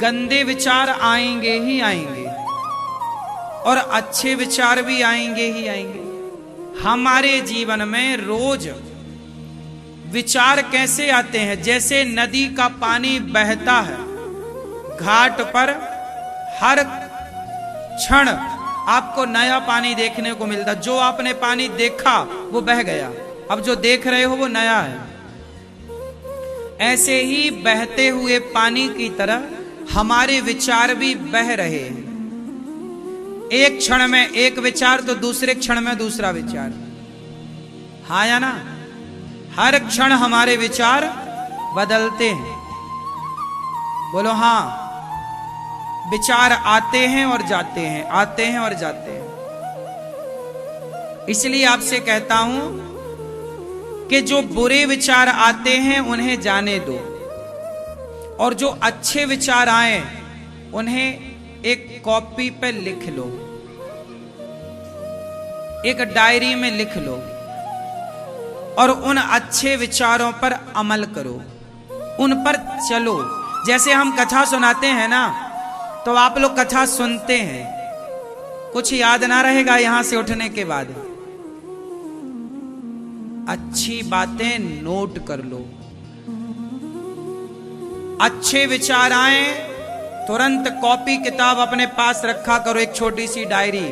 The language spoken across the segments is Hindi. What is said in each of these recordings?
गंदे विचार आएंगे ही आएंगे और अच्छे विचार भी आएंगे ही आएंगे। हमारे जीवन में रोज विचार कैसे आते हैं? जैसे नदी का पानी बहता है, घाट पर हर क्षण आपको नया पानी देखने को मिलता। जो आपने पानी देखा वो बह गया, अब जो देख रहे हो वो नया है। ऐसे ही बहते हुए पानी की तरह हमारे विचार भी बह रहे हैं। एक क्षण में एक विचार तो दूसरे क्षण में दूसरा विचार। हाँ या ना? हर क्षण हमारे विचार बदलते हैं। बोलो हाँ। विचार आते हैं और जाते हैं, आते हैं और जाते हैं। इसलिए आपसे कहता हूं कि जो बुरे विचार आते हैं उन्हें जाने दो, और जो अच्छे विचार आए उन्हें एक कॉपी पे लिख लो, एक डायरी में लिख लो, और उन अच्छे विचारों पर अमल करो, उन पर चलो। जैसे हम कथा सुनाते हैं ना, तो आप लोग कथा सुनते हैं, कुछ याद ना रहेगा यहां से उठने के बाद। अच्छी बातें नोट कर लो, अच्छे विचार आए तुरंत कॉपी किताब अपने पास रखा करो, एक छोटी सी डायरी।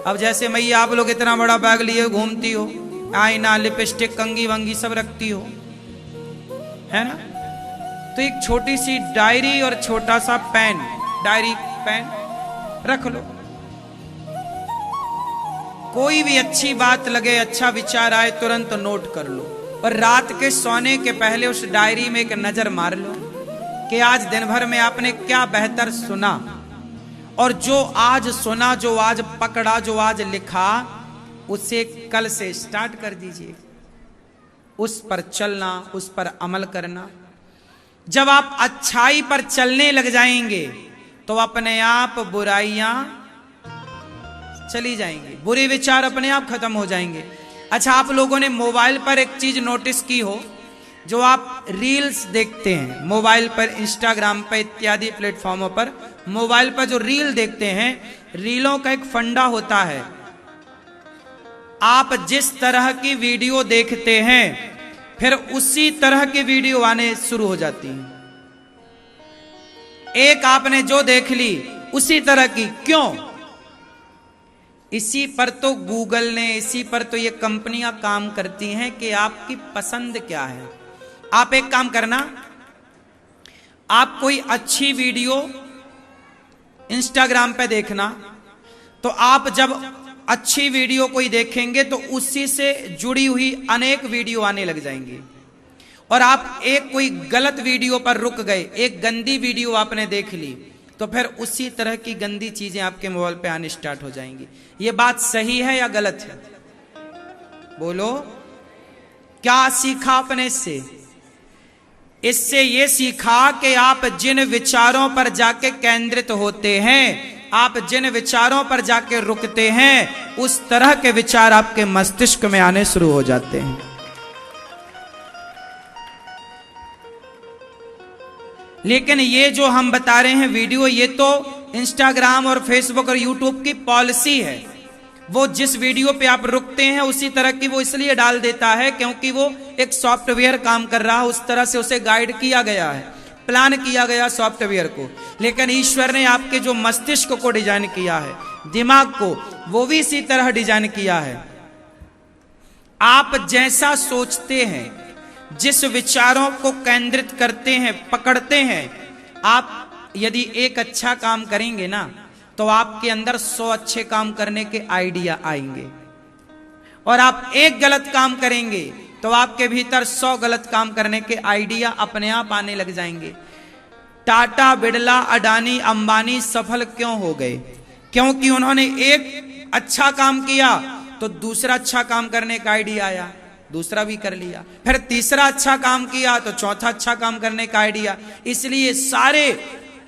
अब जैसे मैया आप लोग इतना बड़ा बैग लिए घूमती हो, आईना, लिपस्टिक, कंगी वंगी सब रखती हो, है ना? तो एक छोटी सी डायरी और छोटा सा पेन, डायरी पेन रख लो। कोई भी अच्छी बात लगे, अच्छा विचार आए, तुरंत नोट कर लो। और रात के सोने के पहले उस डायरी में एक नजर मार लो कि आज दिन भर में आपने क्या बेहतर सुना, और जो आज सुना, जो आज पकड़ा, जो आज लिखा, उसे कल से स्टार्ट कर दीजिए। उस पर चलना, उस पर अमल करना। जब आप अच्छाई पर चलने लग जाएंगे तो अपने आप बुराइयां चली जाएंगी, बुरे विचार अपने आप खत्म हो जाएंगे। अच्छा, आप लोगों ने मोबाइल पर एक चीज नोटिस की हो, जो आप रील्स देखते हैं मोबाइल पर, इंस्टाग्राम पर इत्यादि प्लेटफॉर्मों पर, मोबाइल पर जो रील देखते हैं, रीलों का एक फंडा होता है। आप जिस तरह की वीडियो देखते हैं, फिर उसी तरह की वीडियो आने शुरू हो जाती है। एक आपने जो देख ली उसी तरह की, क्यों? इसी पर तो गूगल ने, इसी पर तो ये कंपनियां काम करती हैं कि आपकी पसंद क्या है। आप एक काम करना, आप कोई अच्छी वीडियो इंस्टाग्राम पे देखना, तो आप जब अच्छी वीडियो कोई देखेंगे तो उसी से जुड़ी हुई अनेक वीडियो आने लग जाएंगी। और आप एक कोई गलत वीडियो पर रुक गए, एक गंदी वीडियो आपने देख ली, तो फिर उसी तरह की गंदी चीजें आपके मोबाइल पे आने स्टार्ट हो जाएंगी। ये बात सही है या गलत है? बोलो, क्या सीखा आपने इससे? इससे ये सीखा कि आप जिन विचारों पर जाके केंद्रित होते हैं, आप जिन विचारों पर जाके रुकते हैं, उस तरह के विचार आपके मस्तिष्क में आने शुरू हो जाते हैं। लेकिन ये जो हम बता रहे हैं वीडियो, ये तो इंस्टाग्राम और फेसबुक और यूट्यूब की पॉलिसी है। वो जिस वीडियो पे आप रुकते हैं उसी तरह की वो इसलिए डाल देता है क्योंकि वो एक सॉफ्टवेयर काम कर रहा है, उस तरह से उसे गाइड किया गया है, प्लान किया गया सॉफ्टवेयर को। लेकिन ईश्वर ने आपके जो मस्तिष्क को डिजाइन किया है, दिमाग को, वो भी इसी तरह डिजाइन किया है। आप जैसा सोचते हैं, जिस विचारों को केंद्रित करते हैं, पकड़ते हैं, आप यदि एक अच्छा काम करेंगे ना, तो आपके अंदर 100 अच्छे काम करने के आइडिया आएंगे। और आप एक गलत काम करेंगे तो आपके भीतर 100 गलत काम करने के आइडिया अपने आप आने लग जाएंगे। टाटा, बिड़ला, अडानी, अंबानी सफल क्यों हो गए? क्योंकि उन्होंने एक अच्छा काम किया तो दूसरा अच्छा काम करने का आइडिया आया, दूसरा भी कर लिया, फिर तीसरा अच्छा काम किया तो चौथा अच्छा काम करने का आइडिया। इसलिए सारे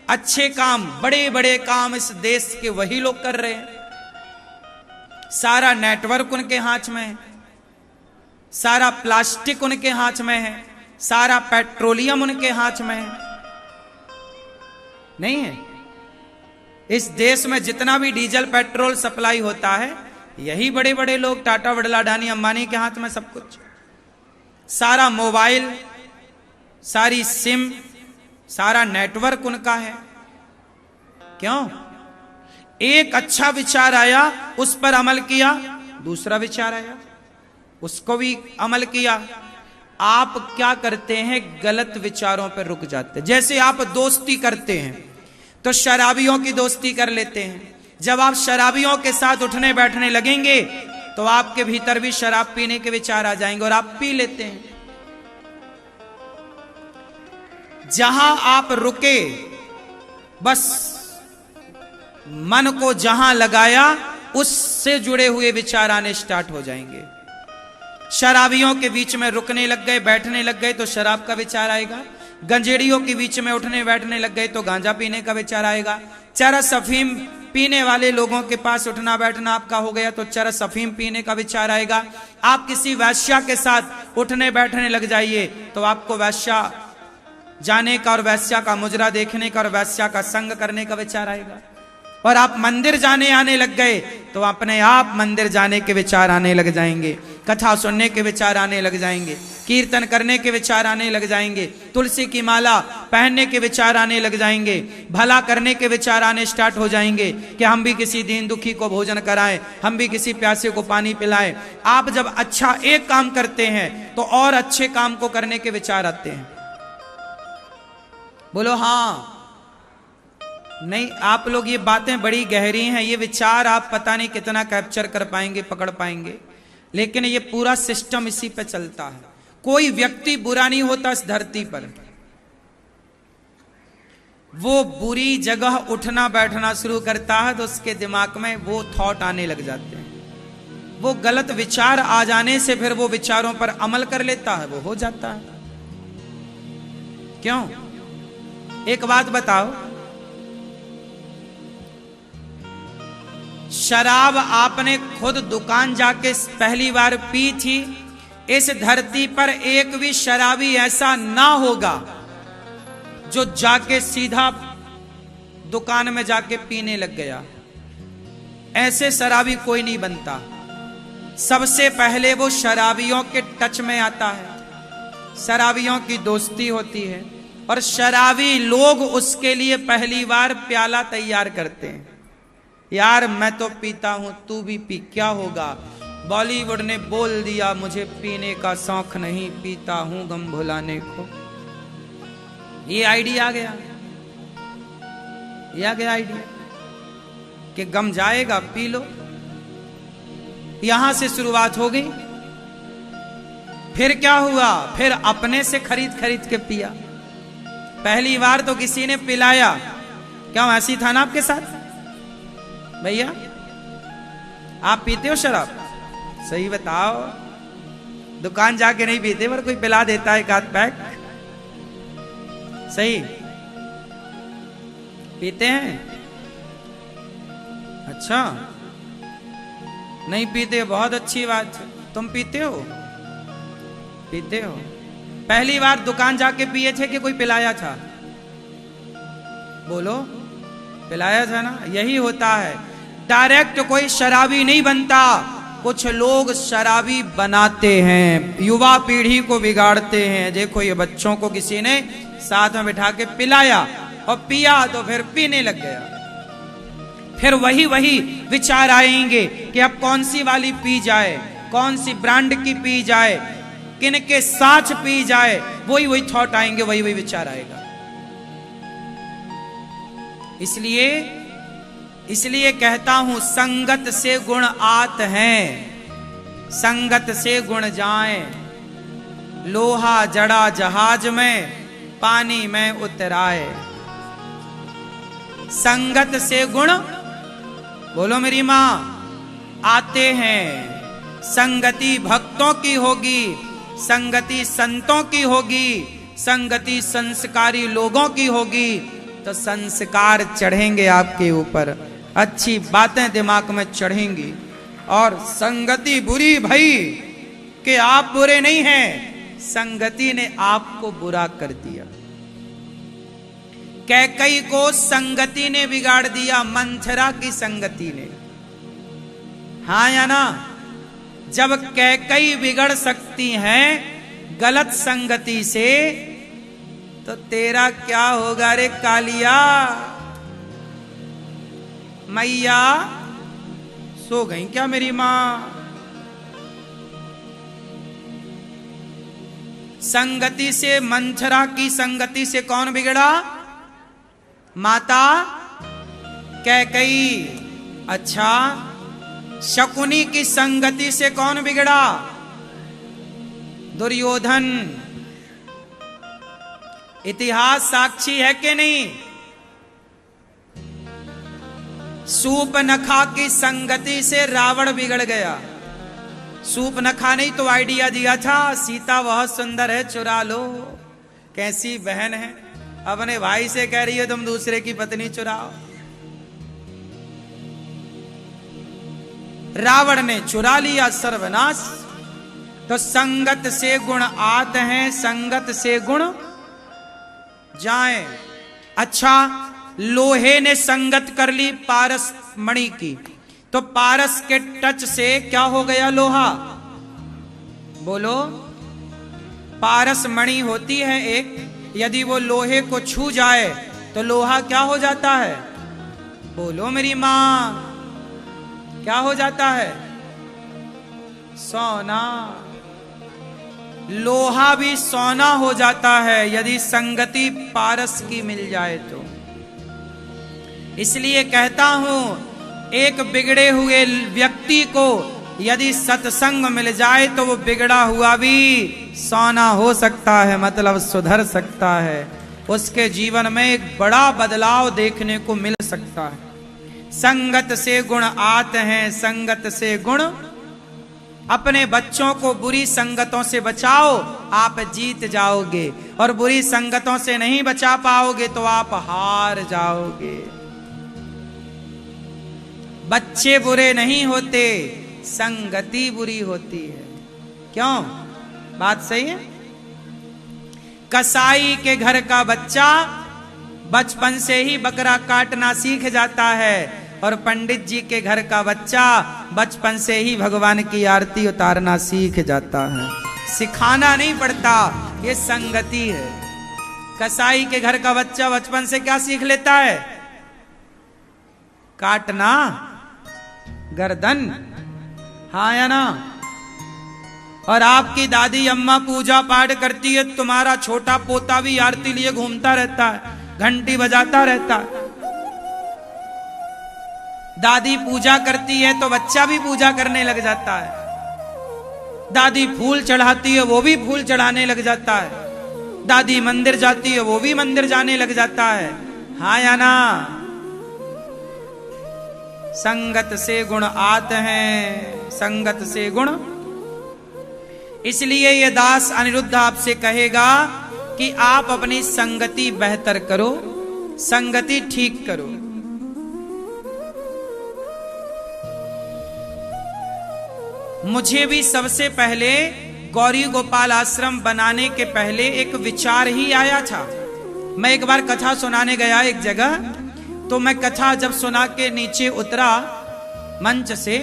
अच्छे काम, बड़े बड़े काम इस देश के वही लोग कर रहे हैं। सारा नेटवर्क उनके हाथ में है, सारा प्लास्टिक उनके हाथ में है, सारा पेट्रोलियम उनके हाथ में है। नहीं है। इस देश में जितना भी डीजल पेट्रोल सप्लाई होता है, यही बड़े बड़े लोग, टाटा, बिरला, अडानी, अंबानी के हाथ में सब कुछ। सारा मोबाइल, सारी सिम, सारा नेटवर्क उनका है। क्यों? एक अच्छा विचार आया, उस पर अमल किया, दूसरा विचार आया, उसको भी अमल किया। आप क्या करते हैं? गलत विचारों पर रुक जाते हैं। जैसे आप दोस्ती करते हैं तो शराबियों की दोस्ती कर लेते हैं। जब आप शराबियों के साथ उठने बैठने लगेंगे तो आपके भीतर भी शराब पीने के विचार आ जाएंगे और आप पी लेते हैं। जहां आप रुके, बस मन को जहां लगाया, उससे जुड़े हुए विचार आने स्टार्ट हो जाएंगे। शराबियों के बीच में रुकने लग गए, बैठने लग गए तो शराब का विचार आएगा। गंजेड़ियों के बीच में उठने बैठने लग गए तो गांजा पीने का विचार आएगा। चरस अफीम पीने वाले लोगों के पास उठना बैठना आपका हो गया तो चरस अफीम पीने का विचार आएगा। आप किसी वैश्या के साथ उठने बैठने लग जाइए तो आपको वैश्या जाने का और वैश्या का मुजरा देखने का और वैश्या का संग करने का विचार आएगा। और आप मंदिर जाने आने लग गए तो अपने आप मंदिर जाने के विचार आने लग जाएंगे, कथा सुनने के विचार आने लग जाएंगे, कीर्तन करने के विचार आने लग जाएंगे, तुलसी की माला पहनने के विचार आने लग जाएंगे, भला करने के विचार आने स्टार्ट हो जाएंगे कि हम भी किसी दीन दुखी को भोजन कराएं, हम भी किसी प्यासे को पानी पिलाएं। आप जब अच्छा एक काम करते हैं तो और अच्छे काम को करने के विचार आते हैं। बोलो हाँ। नहीं, आप लोग ये बातें बड़ी गहरी हैं, ये विचार आप पता नहीं कितना कैप्चर कर पाएंगे, पकड़ पाएंगे, लेकिन ये पूरा सिस्टम इसी पे चलता है। कोई व्यक्ति बुरा नहीं होता इस धरती पर, वो बुरी जगह उठना बैठना शुरू करता है तो उसके दिमाग में वो थॉट आने लग जाते हैं। वो गलत विचार आ जाने से फिर वो विचारों पर अमल कर लेता है, वो हो जाता है। क्यों? एक बात बताओ, शराब आपने खुद दुकान जाके पहली बार पी थी। इस धरती पर एक भी शराबी ऐसा ना होगा जो जाके सीधा दुकान में जाके पीने लग गया। ऐसे शराबी कोई नहीं बनता। सबसे पहले वो शराबियों के टच में आता है, शराबियों की दोस्ती होती है और शराबी लोग उसके लिए पहली बार प्याला तैयार करते हैं। यार मैं तो पीता हूं, तू भी पी, क्या होगा? बॉलीवुड ने बोल दिया मुझे पीने का शौक नहीं, पीता हूं गम भुलाने को। ये आइडिया आ गया, ये आ गया आइडिया कि गम जाएगा, पी लो। यहां से शुरुआत हो गई। फिर क्या हुआ? फिर अपने से खरीद खरीद के पिया। पहली बार तो किसी ने पिलाया, क्या ऐसी था ना आपके साथ? भैया आप पीते हो शराब? सही बताओ। दुकान जाके नहीं पीते पर कोई पिला देता है एक आध पैक। सही पीते हैं? अच्छा नहीं पीते, बहुत अच्छी बात है। तुम पीते हो? पीते हो। पहली बार दुकान जाके पिए थे कि कोई पिलाया था? बोलो, पिलाया था ना। यही होता है, डायरेक्ट कोई शराबी नहीं बनता, कुछ लोग शराबी बनाते हैं, युवा पीढ़ी को बिगाड़ते हैं। देखो ये बच्चों को किसी ने साथ में बिठा के पिलाया और पिया तो फिर पीने लग गया। फिर वही विचार आएंगे कि अब कौन सी वाली पी जाए, कौन सी ब्रांड की पी जाए, किन के साथ पी जाए, वही थॉट आएंगे, वही विचार आएगा। इसलिए कहता हूं संगत से गुण आत हैं, संगत से गुण जाए। लोहा जड़ा जहाज में, पानी में उतराए। संगत से गुण, बोलो मेरी मां, आते हैं। संगति भक्तों की होगी, संगति संतों की होगी, संगति संस्कारी लोगों की होगी तो संस्कार चढ़ेंगे आपके ऊपर, अच्छी बातें दिमाग में चढ़ेंगी। और संगति बुरी भई कि आप बुरे नहीं हैं, संगति ने आपको बुरा कर दिया। कैकई को संगति ने बिगाड़ दिया, मंथरा की संगति ने। हाँ या ना? जब कैकई बिगड़ सकती हैं गलत संगति से, तो तेरा क्या होगा रे कालिया? मैया सो गई क्या मेरी मां? संगति से, मंथरा की संगति से कौन बिगड़ा? माता कैकई। अच्छा, शकुनी की संगति से कौन बिगड़ा? दुर्योधन। इतिहास साक्षी है कि नहीं? सूपनखा की संगति से रावण बिगड़ गया। सूपनखा ने तो आइडिया दिया था, सीता बहुत सुंदर है, चुरा लो। कैसी बहन है, अपने भाई से कह रही है तुम दूसरे की पत्नी चुराओ। रावण ने चुरा लिया, सर्वनाश। तो संगत से गुण आते हैं, संगत से गुण जाए। अच्छा, लोहे ने संगत कर ली पारस मणि की, तो पारस के टच से क्या हो गया? लोहा। बोलो, पारस मणि होती है एक, यदि वो लोहे को छू जाए तो लोहा क्या हो जाता है? बोलो मेरी मां, क्या हो जाता है? सोना। लोहा भी सोना हो जाता है यदि संगति पारस की मिल जाए तो। इसलिए कहता हूं, एक बिगड़े हुए व्यक्ति को यदि सत्संग मिल जाए तो वो बिगड़ा हुआ भी सोना हो सकता है, मतलब सुधर सकता है। उसके जीवन में एक बड़ा बदलाव देखने को मिल सकता है। संगत से गुण आते हैं, संगत से गुण। अपने बच्चों को बुरी संगतों से बचाओ, आप जीत जाओगे, और बुरी संगतों से नहीं बचा पाओगे तो आप हार जाओगे। बच्चे बुरे नहीं होते, संगति बुरी होती है। क्यों? बात सही है। कसाई के घर का बच्चा बचपन से ही बकरा काटना सीख जाता है, और पंडित जी के घर का बच्चा बचपन से ही भगवान की आरती उतारना सीख जाता है। सिखाना नहीं पड़ता, ये संगति है। कसाई के घर का बच्चा बचपन से क्या सीख लेता है? काटना गर्दन। हाँ या ना? और आपकी दादी अम्मा पूजा पाठ करती है, तुम्हारा छोटा पोता भी आरती लिए घूमता रहता है, घंटी बजाता रहता है। दादी पूजा करती है तो बच्चा भी पूजा करने लग जाता है। दादी फूल चढ़ाती है, वो भी फूल चढ़ाने लग जाता है। दादी मंदिर जाती है, वो भी मंदिर जाने लग जाता है। हाँ या ना? संगत से गुण आते हैं, संगत से गुण। इसलिए ये दास अनिरुद्ध आपसे कहेगा कि आप अपनी संगति बेहतर करो, संगति ठीक करो। मुझे भी सबसे पहले गौरी गोपाल आश्रम बनाने के पहले एक विचार ही आया था। मैं एक बार कथा सुनाने गया एक जगह, तो मैं कथा जब सुना के नीचे उतरा मंच से,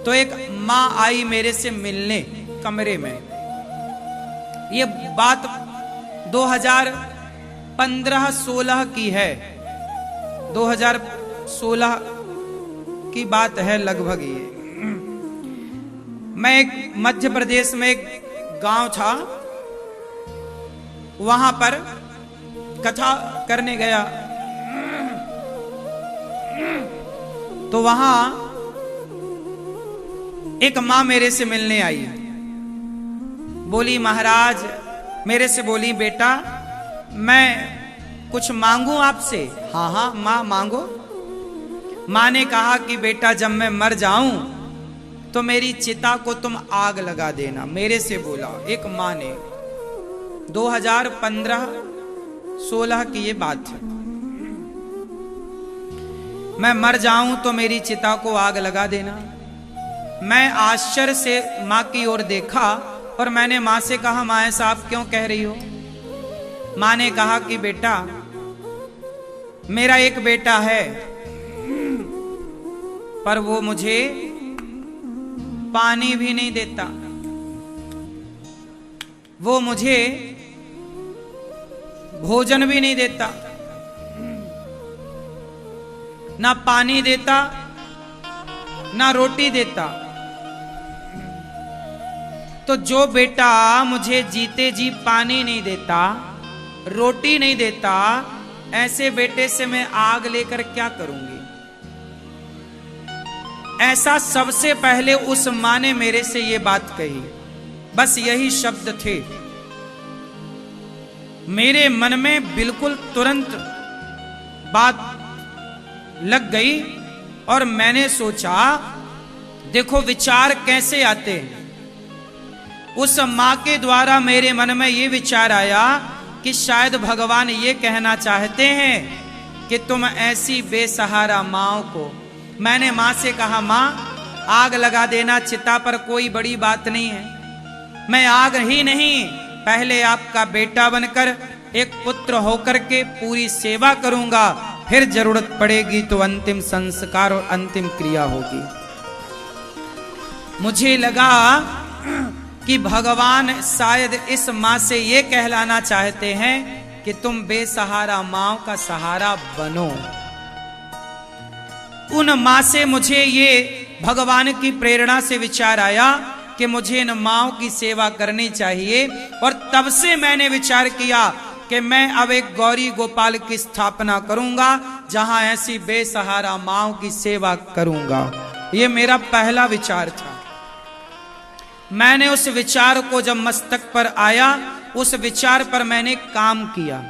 तो एक माँ आई मेरे से मिलने कमरे में। ये बात 2015-16 की है, 2016 की बात है लगभग। ये मैं एक मध्य प्रदेश में एक गांव था, वहां पर कथा करने गया। तो वहां एक मां मेरे से मिलने आई, बोली महाराज, मेरे से बोली बेटा मैं कुछ मांगू आपसे? हाँ हाँ मां मांगो। मां ने कहा कि बेटा जब मैं मर जाऊं तो मेरी चिता को तुम आग लगा देना, मेरे से बोला एक मां ने। 2015-16 की ये बात है। मैं मर जाऊं तो मेरी चिता को आग लगा देना। मैं आश्चर्य से मां की ओर देखा और मैंने मां से कहा, मां ऐसा आप क्यों कह रही हो? मां ने कहा कि बेटा मेरा एक बेटा है, पर वो मुझे पानी भी नहीं देता, वो मुझे भोजन भी नहीं देता, ना पानी देता ना रोटी देता। तो जो बेटा मुझे जीते जी पानी नहीं देता, रोटी नहीं देता, ऐसे बेटे से मैं आग लेकर क्या करूंगी? ऐसा सबसे पहले उस मां ने मेरे से ये बात कही। बस यही शब्द थे, मेरे मन में बिल्कुल तुरंत बात लग गई और मैंने सोचा, देखो विचार कैसे आते हैं। उस मां के द्वारा मेरे मन में ये विचार आया कि शायद भगवान ये कहना चाहते हैं कि तुम ऐसी बेसहारा मां को। मैंने मां से कहा, मां आग लगा देना चिता पर कोई बड़ी बात नहीं है, मैं आग ही नहीं, पहले आपका बेटा बनकर एक पुत्र होकर के पूरी सेवा करूंगा, फिर जरूरत पड़ेगी तो अंतिम संस्कार और अंतिम क्रिया होगी। मुझे लगा कि भगवान शायद इस मां से ये कहलाना चाहते हैं कि तुम बेसहारा मां का सहारा बनो। उन मां से मुझे ये भगवान की प्रेरणा से विचार आया कि मुझे इन माओ की सेवा करनी चाहिए। और तब से मैंने विचार किया कि मैं अब एक गौरी गोपाल की स्थापना करूंगा, जहां ऐसी बेसहारा माओ की सेवा करूंगा। ये मेरा पहला विचार था। मैंने उस विचार को जब मस्तक पर आया, उस विचार पर मैंने काम किया,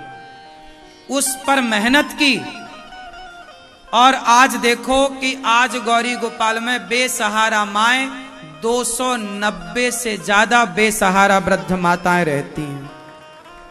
उस पर मेहनत की, और आज देखो कि आज गौरी गोपाल में बेसहारा माएं 290 से ज्यादा बेसहारा वृद्ध माताएं रहती हैं।